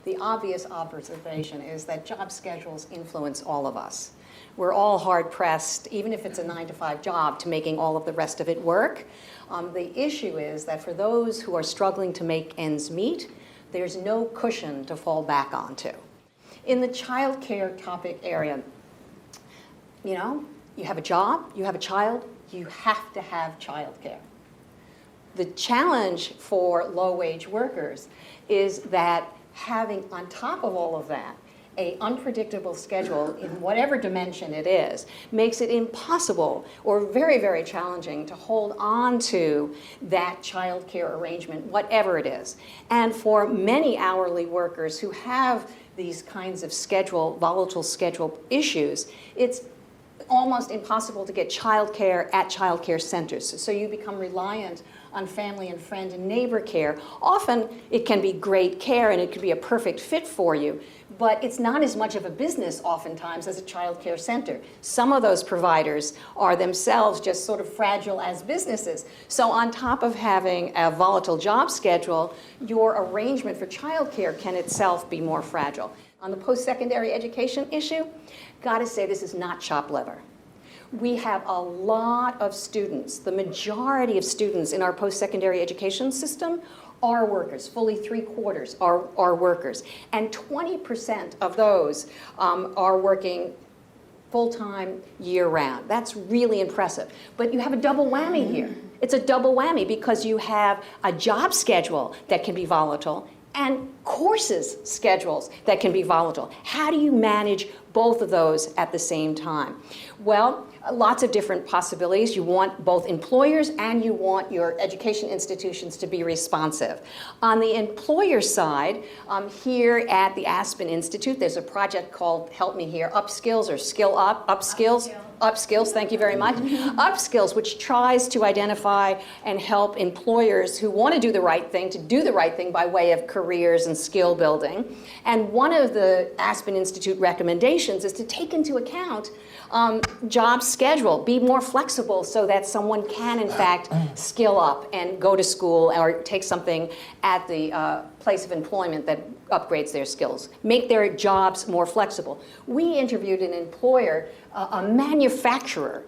the obvious observation is that job schedules influence all of us. We're all hard-pressed, even if it's a 9-to-5 job, to making all of the rest of it work. The issue is that for those who are struggling to make ends meet, there's no cushion to fall back onto. In the child care topic area, you know, you have a job, you have a child, you have to have child care. The challenge for low-wage workers is that having, on top of all of that, an unpredictable schedule in whatever dimension it is, makes it impossible or very, very challenging to hold on to that child care arrangement, whatever it is. And for many hourly workers who have these kinds of volatile schedule issues, it's almost impossible to get child care at child care centers. So you become reliant on family and friend and neighbor care. Often it can be great care and it could be a perfect fit for you, but it's not as much of a business oftentimes as a child care center. Some of those providers are themselves just sort of fragile as businesses. So on top of having a volatile job schedule, your arrangement for child care can itself be more fragile. On the post-secondary education issue, gotta say this is not chopped liver. We have a lot of students, the majority of students in our post-secondary education system are workers, fully 3/4 are workers. And 20% of those are working full-time, year-round. That's really impressive. But you have a double whammy here. It's a double whammy because you have a job schedule that can be volatile and courses schedules that can be volatile. How do you manage both of those at the same time? Well, lots of different possibilities. You want both employers and you want your education institutions to be responsive. On the employer side, here at the Aspen Institute, there's a project called, help me here, Upskills or Skill Up, Upskills. Upskills, thank you very much. Upskills, which tries to identify and help employers who want to do the right thing to do the right thing by way of careers and skill building. And one of the Aspen Institute recommendations is to take into account job schedule, be more flexible so that someone can in fact skill up and go to school or take something at the place of employment that upgrades their skills, make their jobs more flexible. We interviewed an employer, a manufacturer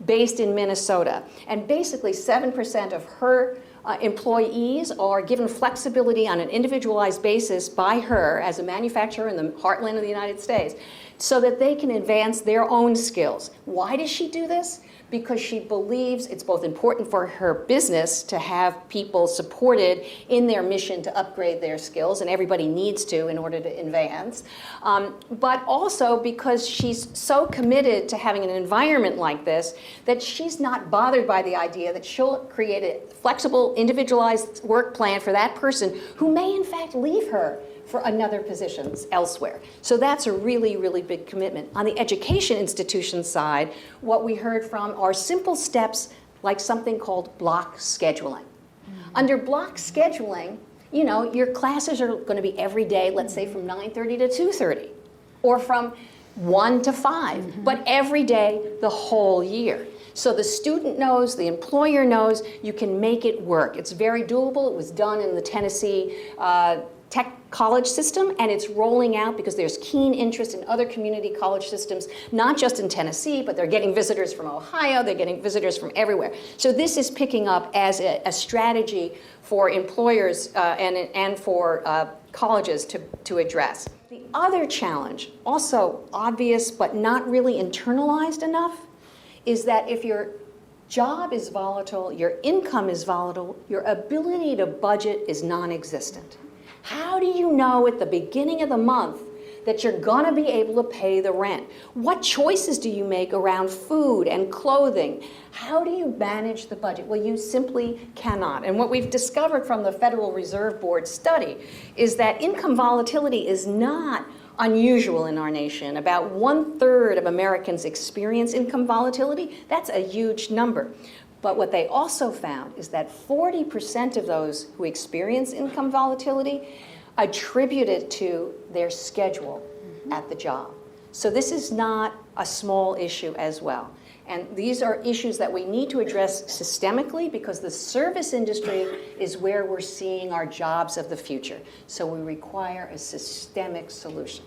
based in Minnesota, and basically 7% of her employees are given flexibility on an individualized basis by her as a manufacturer in the heartland of the United States so that they can advance their own skills. Why does she do this? Because she believes it's both important for her business to have people supported in their mission to upgrade their skills, and everybody needs to in order to advance, but also because she's so committed to having an environment like this that she's not bothered by the idea that she'll create a flexible, individualized work plan for that person who may in fact leave her for another positions elsewhere. So that's a really, really big commitment. On the education institution side, what we heard from are simple steps like something called block scheduling. Under block scheduling, you know, your classes are going to be every day, let's say from 9:30 to 2:30, or from 1 to 5, but every day the whole year. So the student knows, the employer knows, you can make it work. It's very doable. It was done in the Tennessee Tech college system, and it's rolling out because there's keen interest in other community college systems, not just in Tennessee, but they're getting visitors from Ohio, they're getting visitors from everywhere. So this is picking up as a strategy for employers and for colleges to address. The other challenge, also obvious but not really internalized enough, is that if your job is volatile, your income is volatile, your ability to budget is non-existent. How do you know at the beginning of the month that you're gonna be able to pay the rent? What choices do you make around food and clothing? How do you manage the budget? Well, you simply cannot. And what we've discovered from the Federal Reserve Board study is that income volatility is not unusual in our nation. About 1/3 of Americans experience income volatility. That's a huge number. But what they also found is that 40% of those who experience income volatility attribute it to their schedule at the job. So this is not a small issue as well. And these are issues that we need to address systemically because the service industry is where we're seeing our jobs of the future. So we require a systemic solution.